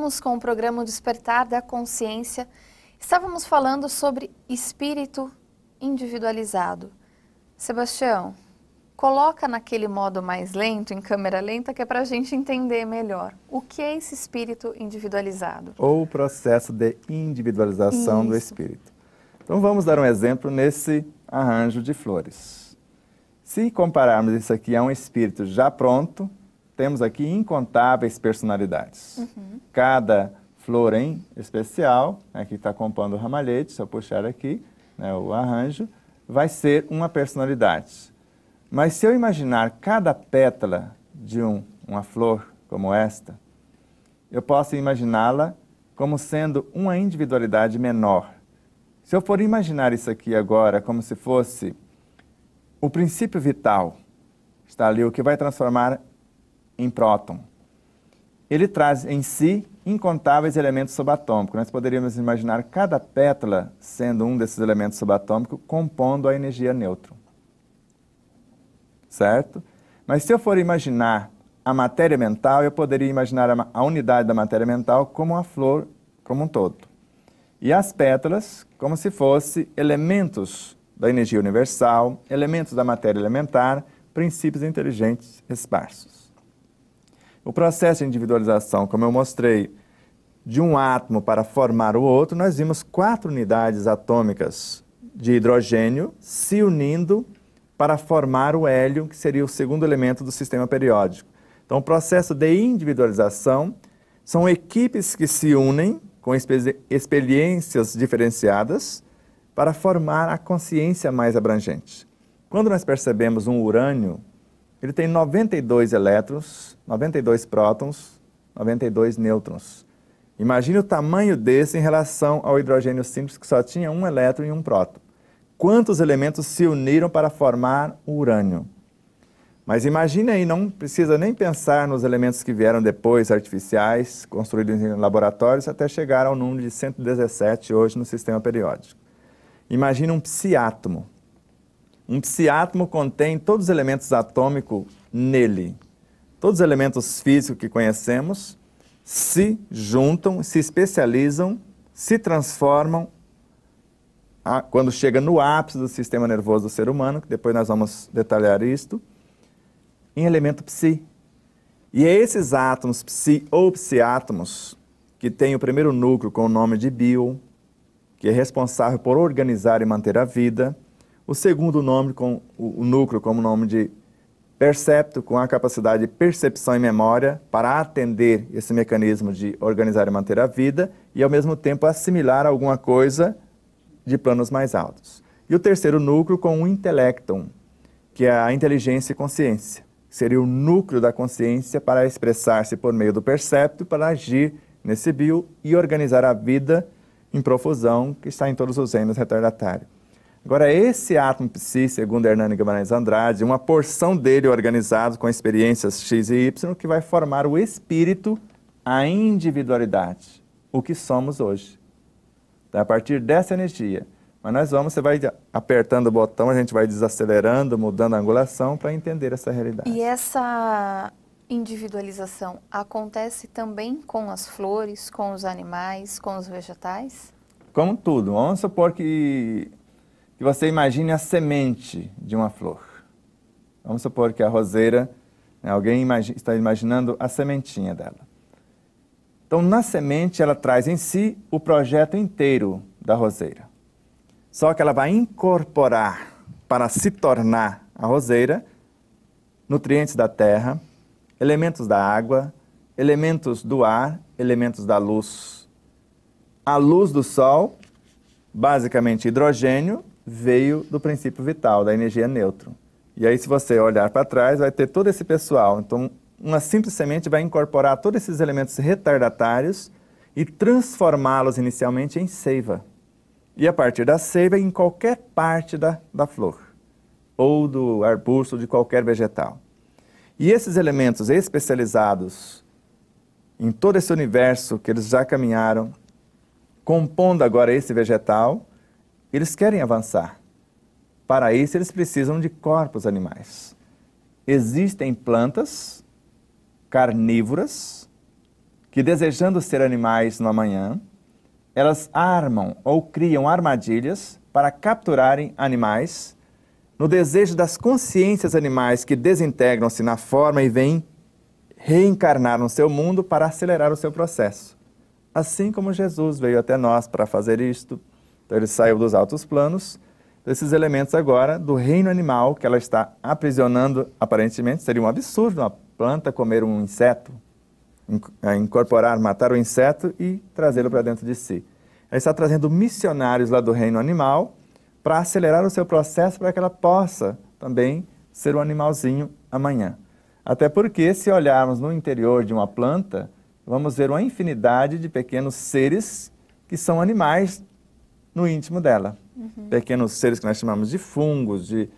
voltamos com o programa Despertar da Consciência. Estávamos falando sobre espírito individualizado. Sebastião, coloca naquele modo mais lento, em câmera lenta, que é para a gente entender melhor. O que é esse espírito individualizado? Ou o processo de individualização do espírito. Então vamos dar um exemplo nesse arranjo de flores. Se compararmos isso aqui a um espírito já pronto, temos aqui incontáveis personalidades. Cada flor em especial, aqui está compondo o ramalhete, se eu puxar aqui, né, o arranjo, vai ser uma personalidade. Mas se eu imaginar cada pétala de uma flor como esta, eu posso imaginá-la como sendo uma individualidade menor. Se eu for imaginar isso aqui agora como se fosse o princípio vital, está ali o que vai transformar em próton. Ele traz em si incontáveis elementos subatômicos. Nós poderíamos imaginar cada pétala sendo um desses elementos subatômicos compondo a energia nêutron. Certo? Mas se eu for imaginar a matéria mental, eu poderia imaginar a unidade da matéria mental como a flor como um todo. E as pétalas como se fossem elementos da energia universal, elementos da matéria elementar, princípios inteligentes esparsos. O processo de individualização, como eu mostrei, de um átomo para formar o outro, nós vimos 4 unidades atômicas de hidrogênio se unindo para formar o hélio, que seria o segundo elemento do sistema periódico. Então, o processo de individualização são equipes que se unem com experiências diferenciadas para formar a consciência mais abrangente. Quando nós percebemos um urânio, ele tem 92 elétrons, 92 prótons, 92 nêutrons. Imagine o tamanho desse em relação ao hidrogênio simples, que só tinha um elétron e um próton. Quantos elementos se uniram para formar o urânio? Mas imagine aí, não precisa nem pensar nos elementos que vieram depois, artificiais, construídos em laboratórios, até chegar ao número de 117 hoje no sistema periódico. Imagine um psiátomo. Um psiátomo contém todos os elementos atômicos nele. Todos os elementos físicos que conhecemos se juntam, se especializam, se transformam quando chega no ápice do sistema nervoso do ser humano, que depois nós vamos detalhar isto, em elemento psi. E é esses átomos psi ou psiátomos que têm o primeiro núcleo com o nome de bio, que é responsável por organizar e manter a vida, o segundo nome com o núcleo como nome de percepto, com a capacidade de percepção e memória para atender esse mecanismo de organizar e manter a vida e ao mesmo tempo assimilar alguma coisa de planos mais altos. E o terceiro núcleo com o intelecton, que é a inteligência e consciência. Seria o núcleo da consciência para expressar-se por meio do percepto, para agir nesse bio e organizar a vida em profusão, que está em todos os reinos retardatários. Agora, esse átomo psi, segundo Hernani Guimarães Andrade, uma porção dele organizado com experiências X e Y, que vai formar o espírito, a individualidade, o que somos hoje. Então, a partir dessa energia. Mas você vai apertando o botão, a gente vai desacelerando, mudando a angulação para entender essa realidade. E essa individualização acontece também com as flores, com os animais, com os vegetais? Como tudo. Vamos supor que você imagine a semente de uma flor. Vamos supor que a roseira, né, alguém está imaginando a sementinha dela. Então, na semente, ela traz em si o projeto inteiro da roseira. Só que ela vai incorporar, para se tornar a roseira, nutrientes da terra, elementos da água, elementos do ar, elementos da luz. A luz do sol, basicamente hidrogênio, veio do princípio vital, da energia nêutron. E aí, se você olhar para trás, vai ter todo esse pessoal. Então, uma simples semente vai incorporar todos esses elementos retardatários e transformá-los inicialmente em seiva. E a partir da seiva, em qualquer parte da flor, ou do arbusto, de qualquer vegetal. E esses elementos especializados em todo esse universo que eles já caminharam, compondo agora esse vegetal, eles querem avançar. Para isso, eles precisam de corpos animais. Existem plantas carnívoras que, desejando ser animais no amanhã, elas armam ou criam armadilhas para capturarem animais, no desejo das consciências animais que desintegram-se na forma e vêm reencarnar no seu mundo para acelerar o seu processo. Assim como Jesus veio até nós para fazer isto, então ele saiu dos altos planos, desses elementos agora do reino animal que ela está aprisionando, aparentemente seria um absurdo uma planta comer um inseto, incorporar, matar o inseto e trazê-lo para dentro de si. Ela está trazendo missionários lá do reino animal para acelerar o seu processo para que ela possa também ser um animalzinho amanhã. Até porque, se olharmos no interior de uma planta, vamos ver uma infinidade de pequenos seres que são animais no íntimo dela. Pequenos seres que nós chamamos de fungos, de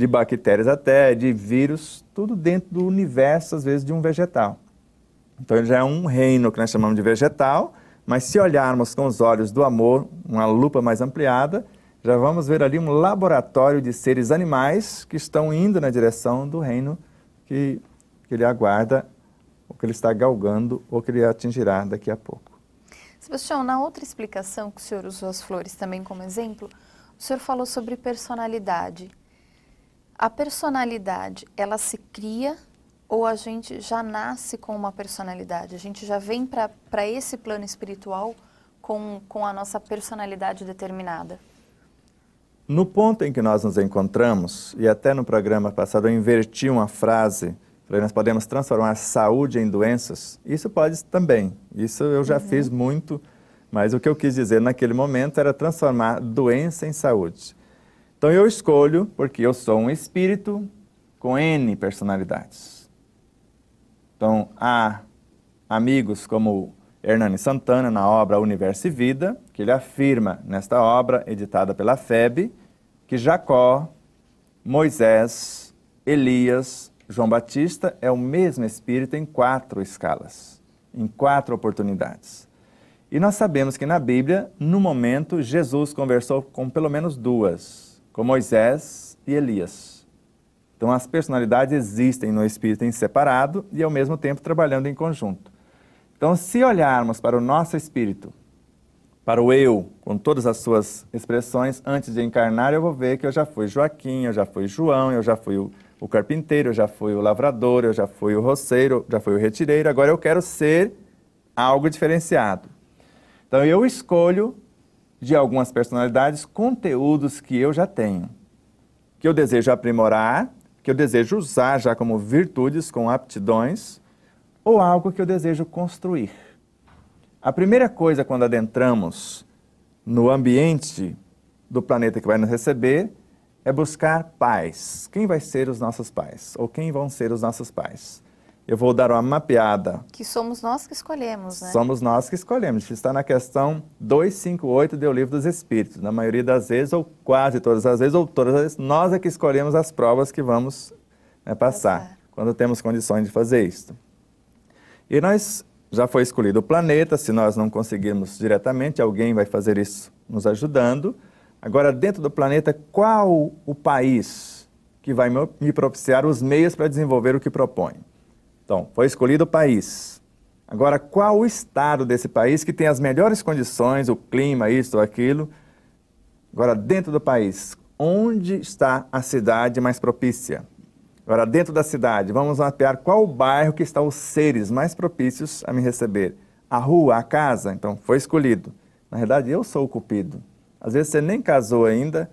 bactérias até, de vírus, tudo dentro do universo, às vezes, de um vegetal. Então, ele já é um reino que nós chamamos de vegetal, mas se olharmos com os olhos do amor, uma lupa mais ampliada, já vamos ver ali um laboratório de seres animais que estão indo na direção do reino que ele aguarda, ou que ele está galgando, ou que ele atingirá daqui a pouco. Sebastião, na outra explicação que o senhor usou as flores também como exemplo, o senhor falou sobre personalidade. A personalidade, ela se cria ou a gente já nasce com uma personalidade? A gente já vem para esse plano espiritual com a nossa personalidade determinada? No ponto em que nós nos encontramos, e até no programa passado eu inverti uma frase, falei, nós podemos transformar saúde em doenças, isso pode também, isso eu já fiz muito, mas o que eu quis dizer naquele momento era transformar doença em saúde. Então eu escolho, porque eu sou um espírito com N personalidades. Então há amigos como Hernani Santana na obra Universo e Vida, que ele afirma nesta obra, editada pela FEB, que Jacó, Moisés, Elias, João Batista é o mesmo espírito em 4 escalas, em 4 oportunidades. E nós sabemos que na Bíblia, no momento, Jesus conversou com pelo menos 2, com Moisés e Elias. Então as personalidades existem no espírito em separado e ao mesmo tempo trabalhando em conjunto. Então se olharmos para o nosso espírito, para o eu, com todas as suas expressões, antes de encarnar eu vou ver que eu já fui Joaquim, eu já fui João, eu já fui o carpinteiro, eu já fui o lavrador, eu já fui o roceiro, já fui o retireiro, agora eu quero ser algo diferenciado. Então eu escolho de algumas personalidades conteúdos que eu já tenho, que eu desejo aprimorar, que eu desejo usar já como virtudes, com aptidões, ou algo que eu desejo construir. A primeira coisa quando adentramos no ambiente do planeta que vai nos receber é buscar pais. Quem vai ser os nossos pais? Ou quem vão ser os nossos pais? Eu vou dar uma mapeada. Que somos nós que escolhemos, né? Somos nós que escolhemos. Isso está na questão 258 do Livro dos Espíritos. Na maioria das vezes, ou quase todas as vezes, ou todas as vezes, nós é que escolhemos as provas que vamos passar, quando temos condições de fazer isso. E nós, já foi escolhido o planeta, se nós não conseguirmos diretamente, alguém vai fazer isso nos ajudando. Agora, dentro do planeta, qual o país que vai me propiciar os meios para desenvolver o que propõe? Então, foi escolhido o país. Agora, qual o estado desse país que tem as melhores condições, o clima, isso ou aquilo? Agora, dentro do país, onde está a cidade mais propícia? Agora, dentro da cidade, vamos mapear qual o bairro que está os seres mais propícios a me receber. A rua, a casa, então, foi escolhido. Na verdade, eu sou o cupido. Às vezes você nem casou ainda,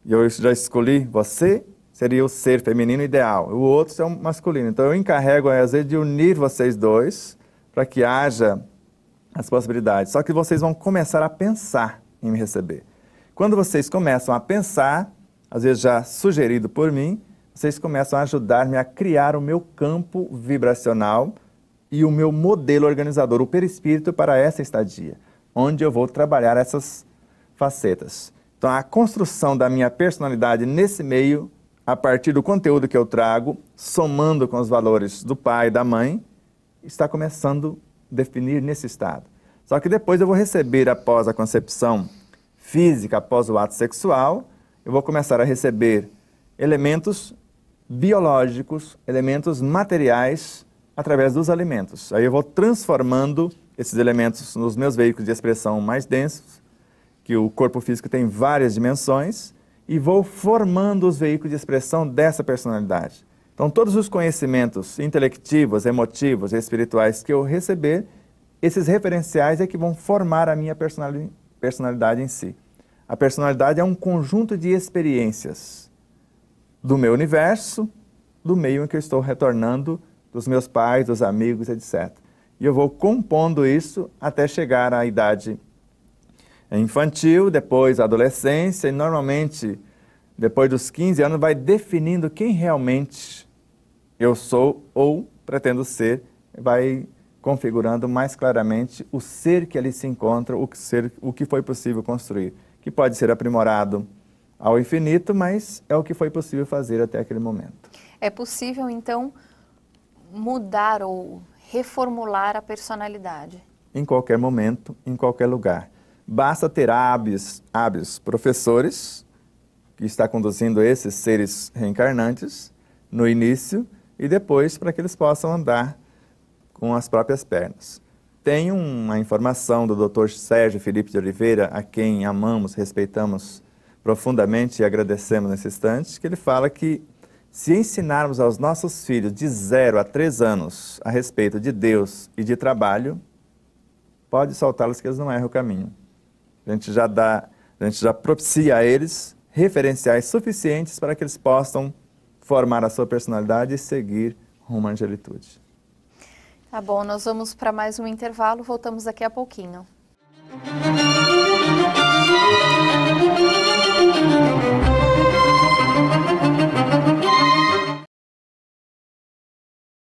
e eu já escolhi você, seria o ser feminino ideal. O outro é o masculino. Então eu encarrego, às vezes, de unir vocês dois, para que haja as possibilidades. Só que vocês vão começar a pensar em me receber. Quando vocês começam a pensar, às vezes já sugerido por mim, vocês começam a ajudar-me a criar o meu campo vibracional e o meu modelo organizador, o perispírito para essa estadia, onde eu vou trabalhar essas facetas. Então, a construção da minha personalidade nesse meio, a partir do conteúdo que eu trago, somando com os valores do pai e da mãe, está começando a definir nesse estado. Só que depois eu vou receber, após a concepção física, após o ato sexual, eu vou começar a receber elementos biológicos, elementos materiais, através dos alimentos. Aí eu vou transformando esses elementos nos meus veículos de expressão mais densos, que o corpo físico tem várias dimensões, e vou formando os veículos de expressão dessa personalidade. Então, todos os conhecimentos intelectivos, emotivos e espirituais que eu receber, esses referenciais é que vão formar a minha personalidade em si. A personalidade é um conjunto de experiências do meu universo, do meio em que eu estou retornando, dos meus pais, dos amigos, etc. E eu vou compondo isso até chegar à idade infantil, depois a adolescência, e normalmente, depois dos 15 anos, vai definindo quem realmente eu sou ou pretendo ser, vai configurando mais claramente o ser que ali se encontra, o que foi possível construir, que pode ser aprimorado ao infinito, mas é o que foi possível fazer até aquele momento. É possível, então, mudar ou reformular a personalidade? Em qualquer momento, em qualquer lugar. Basta ter hábeis professores, que está conduzindo esses seres reencarnantes no início e depois para que eles possam andar com as próprias pernas. Tem uma informação do Dr. Sérgio Felipe de Oliveira, a quem amamos, respeitamos profundamente e agradecemos nesse instante, que ele fala que se ensinarmos aos nossos filhos de 0 a 3 anos a respeito de Deus e de trabalho, pode soltá-los que eles não erram o caminho. A gente já propicia a eles referenciais suficientes para que eles possam formar a sua personalidade e seguir rumo à angelitude. Tá bom, nós vamos para mais um intervalo, voltamos daqui a pouquinho.